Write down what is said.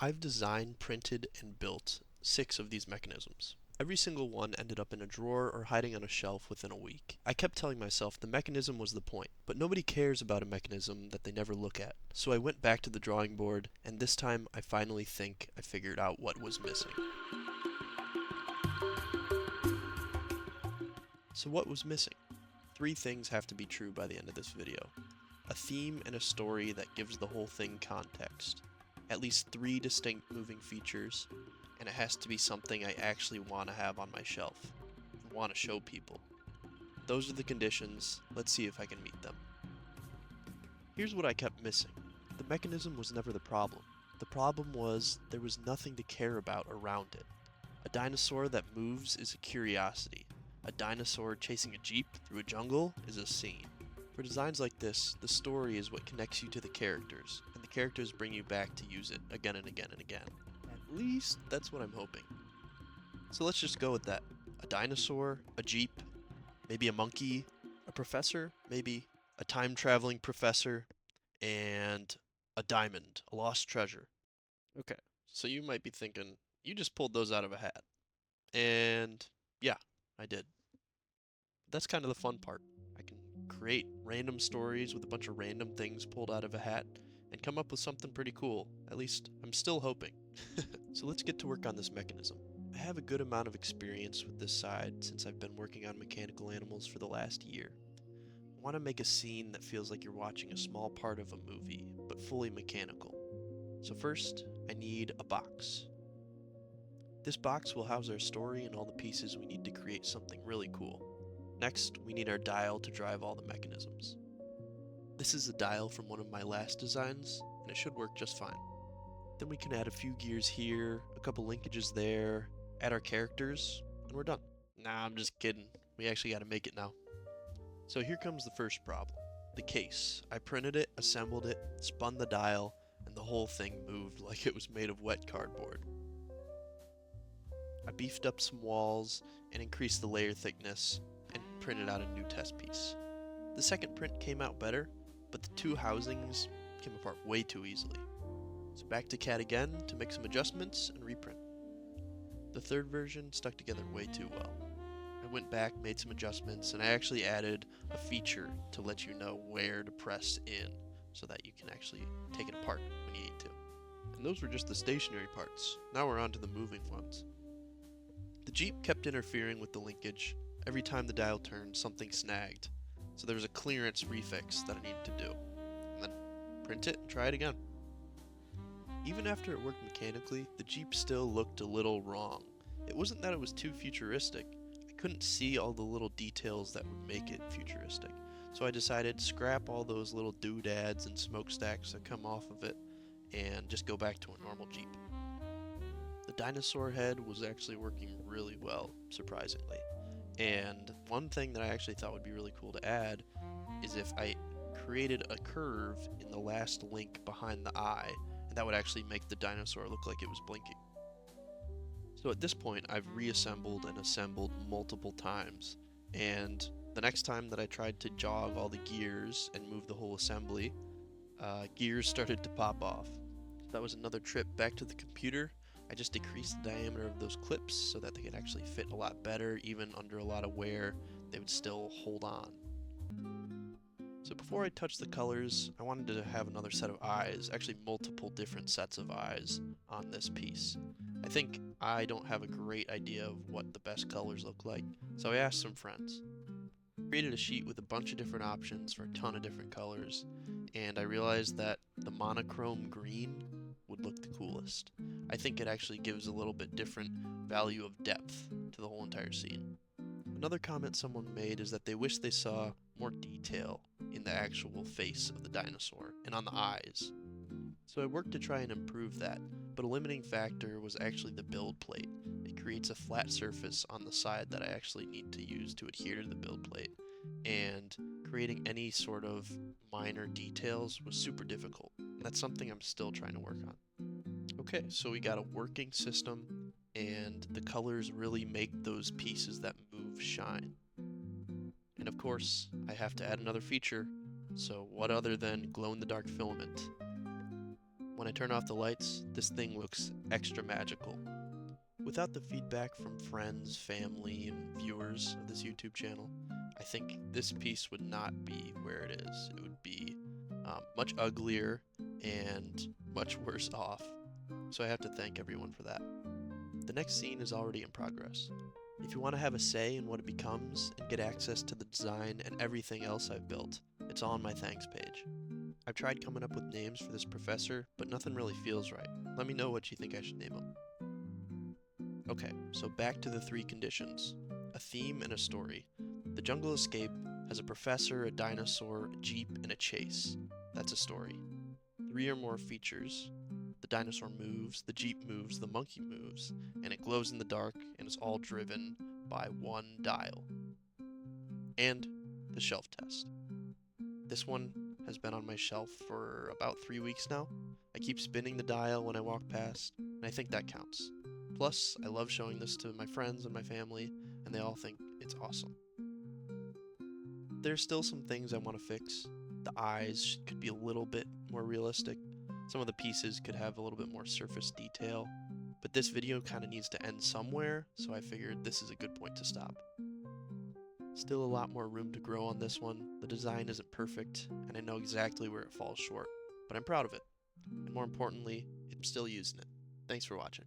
I've designed, printed, and built 6 of these mechanisms. Every single one ended up in a drawer or hiding on a shelf within a week. I kept telling myself the mechanism was the point, but nobody cares about a mechanism that they never look at. So I went back to the drawing board, and this time I finally think I figured out what was missing. So what was missing? 3 things have to be true by the end of this video. A theme and a story that gives the whole thing context. At least 3 distinct moving features, and it has to be something I actually want to have on my shelf, and want to show people. Those are the conditions, let's see if I can meet them. Here's what I kept missing. The mechanism was never the problem. The problem was there was nothing to care about around it. A dinosaur that moves is a curiosity. A dinosaur chasing a jeep through a jungle is a scene. For designs like this, the story is what connects you to the characters, and the characters bring you back to use it again and again and again. At least, that's what I'm hoping. So let's just go with that. A dinosaur, a jeep, maybe a monkey, a professor, maybe a time-traveling professor, and a diamond, a lost treasure. Okay, so you might be thinking, you just pulled those out of a hat. And yeah, I did. That's kind of the fun part. I can create random stories with a bunch of random things pulled out of a hat and come up with something pretty cool. At least, I'm still hoping. So let's get to work on this mechanism. I have a good amount of experience with this side since I've been working on mechanical animals for the last year. I want to make a scene that feels like you're watching a small part of a movie, but fully mechanical. So first, I need a box. This box will house our story and all the pieces we need to create something really cool. Next, we need our dial to drive all the mechanisms. This is a dial from one of my last designs, and it should work just fine. Then we can add a few gears here, a couple linkages there, add our characters, and we're done. Nah, I'm just kidding. We actually gotta make it now. So here comes the first problem. The case. I printed it, assembled it, spun the dial, and the whole thing moved like it was made of wet cardboard. I beefed up some walls and increased the layer thickness and printed out a new test piece. The second print came out better, but the 2 housings came apart way too easily. So back to CAD again to make some adjustments and reprint. The third version stuck together way too well. I went back, made some adjustments, and I actually added a feature to let you know where to press in so that you can actually take it apart when you need to. And those were just the stationary parts. Now we're on to the moving ones. The Jeep kept interfering with the linkage. Every time the dial turned, something snagged. So there was a clearance refix that I needed to do. And then print it and try it again. Even after it worked mechanically, the Jeep still looked a little wrong. It wasn't that it was too futuristic. I couldn't see all the little details that would make it futuristic. So I decided to scrap all those little doodads and smokestacks that come off of it and just go back to a normal Jeep. The dinosaur head was actually working really well, surprisingly. And one thing that I actually thought would be really cool to add is if I created a curve in the last link behind the eye, and that would actually make the dinosaur look like it was blinking. So at this point, I've reassembled and assembled multiple times, and the next time that I tried to jog all the gears and move the whole assembly, gears started to pop off. So that was another trip back to the computer. I just decreased the diameter of those clips so that they could actually fit a lot better. Even under a lot of wear, they would still hold on. So before I touched the colors, I wanted to have another set of eyes, actually multiple different sets of eyes on this piece. I think I don't have a great idea of what the best colors look like, so I asked some friends. I created a sheet with a bunch of different options for a ton of different colors, and I realized that the monochrome green would look the coolest. I think it actually gives a little bit different value of depth to the whole entire scene. Another comment someone made is that they wish they saw more detail in the actual face of the dinosaur and on the eyes. So I worked to try and improve that, but a limiting factor was actually the build plate. It creates a flat surface on the side that I actually need to use to adhere to the build plate, and creating any sort of minor details was super difficult, and that's something I'm still trying to work on. Okay, so we got a working system, and the colors really make those pieces that move shine. And of course, I have to add another feature, so what other than glow-in-the-dark filament? When I turn off the lights, this thing looks extra magical. Without the feedback from friends, family, and viewers of this YouTube channel, I think this piece would not be where it is. It would be much uglier and much worse off. So I have to thank everyone for that. The next scene is already in progress. If you want to have a say in what it becomes and get access to the design and everything else I've built, it's all on my thanks page. I've tried coming up with names for this professor, but nothing really feels right. Let me know what you think I should name him. Okay, so back to the 3 conditions. A theme and a story. The Jungle Escape has a professor, a dinosaur, a jeep, and a chase. That's a story. 3 or more features. The dinosaur moves, the jeep moves, the monkey moves, and it glows in the dark and is all driven by one dial. And the shelf test. This one has been on my shelf for about 3 weeks now. I keep spinning the dial when I walk past, and I think that counts. Plus, I love showing this to my friends and my family, and they all think it's awesome. There's still some things I want to fix. The eyes could be a little bit more realistic. Some of the pieces could have a little bit more surface detail. But this video kind of needs to end somewhere, so I figured this is a good point to stop. Still a lot more room to grow on this one. The design isn't perfect, and I know exactly where it falls short, but I'm proud of it. And more importantly, I'm still using it. Thanks for watching.